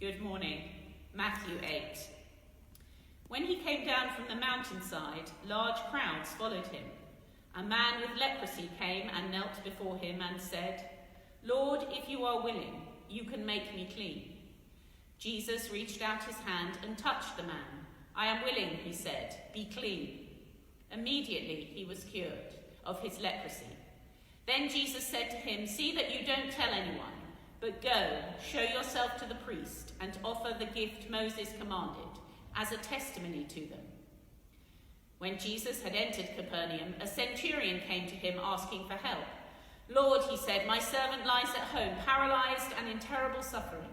Good morning. Matthew 8. When he came down from the mountainside, large crowds followed him. A man with leprosy came and knelt before him and said, "Lord, if you are willing, you can make me clean." Jesus reached out his hand and touched the man. "I am willing," he said, "be clean." Immediately he was cured of his leprosy. Then Jesus said to him, "See that you don't tell anyone, but go, show yourself to the priest, and offer the gift Moses commanded as a testimony to them." When Jesus had entered Capernaum, a centurion came to him asking for help. "Lord," he said, "my servant lies at home, paralyzed and in terrible suffering."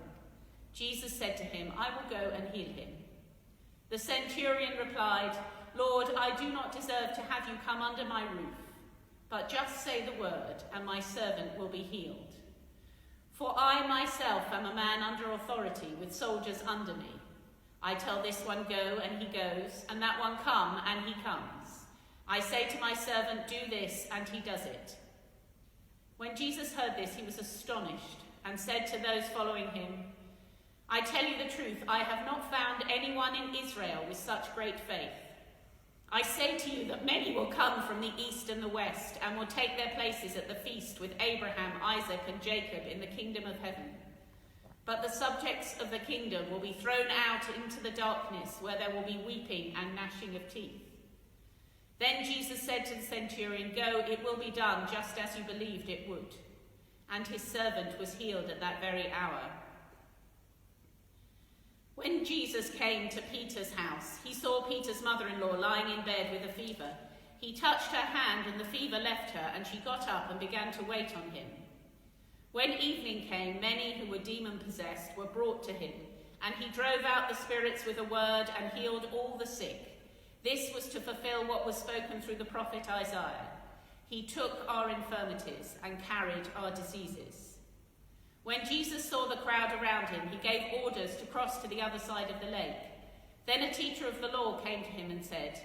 Jesus said to him, "I will go and heal him." The centurion replied, "Lord, I do not deserve to have you come under my roof, but just say the word, and my servant will be healed. For I myself am a man under authority, with soldiers under me. I tell this one, go, and he goes, and that one, come, and he comes. I say to my servant, do this, and he does it." When Jesus heard this, he was astonished, and said to those following him, "I tell you the truth, I have not found anyone in Israel with such great faith. I say to you that many will come from the east and the west, and will take their places at the feast with Abraham, Isaac, and Jacob in the kingdom of heaven. But the subjects of the kingdom will be thrown out into the darkness, where there will be weeping and gnashing of teeth." Then Jesus said to the centurion, "Go, it will be done just as you believed it would." And his servant was healed at that very hour. When Jesus came to Peter's house, he saw Peter's mother-in-law lying in bed with a fever. He touched her hand, and the fever left her, and she got up and began to wait on him. When evening came, many who were demon-possessed were brought to him, and he drove out the spirits with a word and healed all the sick. This was to fulfill what was spoken through the prophet Isaiah. "He took our infirmities and carried our diseases." When Jesus saw the crowd around him, he gave orders to cross to the other side of the lake. Then a teacher of the law came to him and said,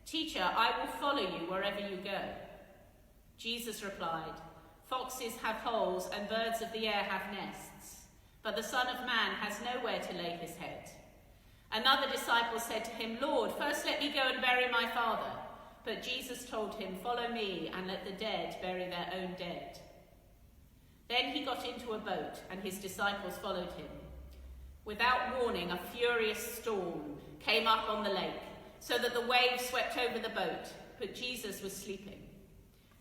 "Teacher, I will follow you wherever you go." Jesus replied, "Foxes have holes and birds of the air have nests, but the Son of Man has nowhere to lay his head." Another disciple said to him, "Lord, first let me go and bury my father." But Jesus told him, "Follow me and let the dead bury their own dead." Then he got into a boat, and his disciples followed him. Without warning, a furious storm came up on the lake, so that the waves swept over the boat, but Jesus was sleeping.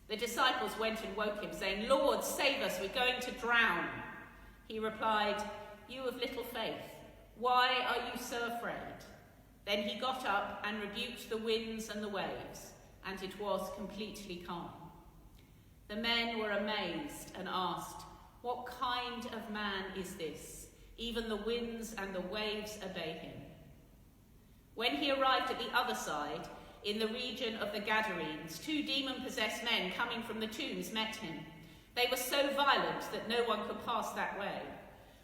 The disciples went and woke him, saying, "Lord, save us, we're going to drown." He replied, "You of little faith, why are you so afraid?" Then he got up and rebuked the winds and the waves, and it was completely calm. The men were amazed and asked, "What kind of man is this? Even the winds and the waves obey him." When he arrived at the other side, in the region of the Gadarenes, 2 demon-possessed men coming from the tombs met him. They were so violent that no one could pass that way.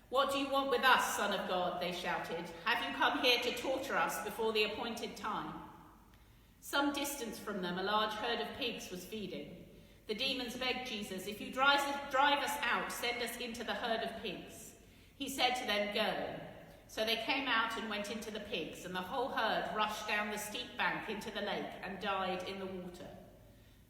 "What do you want with us, Son of God?" they shouted. "Have you come here to torture us before the appointed time?" Some distance from them, a large herd of pigs was feeding. The demons begged Jesus, "If you drive us out, send us into the herd of pigs." He said to them, "Go." So they came out and went into the pigs, and the whole herd rushed down the steep bank into the lake and died in the water.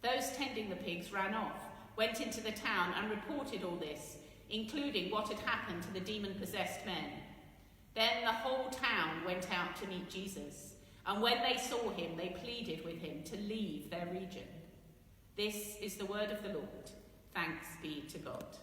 Those tending the pigs ran off, went into the town and reported all this, including what had happened to the demon-possessed men. Then the whole town went out to meet Jesus, and when they saw him, they pleaded with him to leave their region. This is the word of the Lord. Thanks be to God.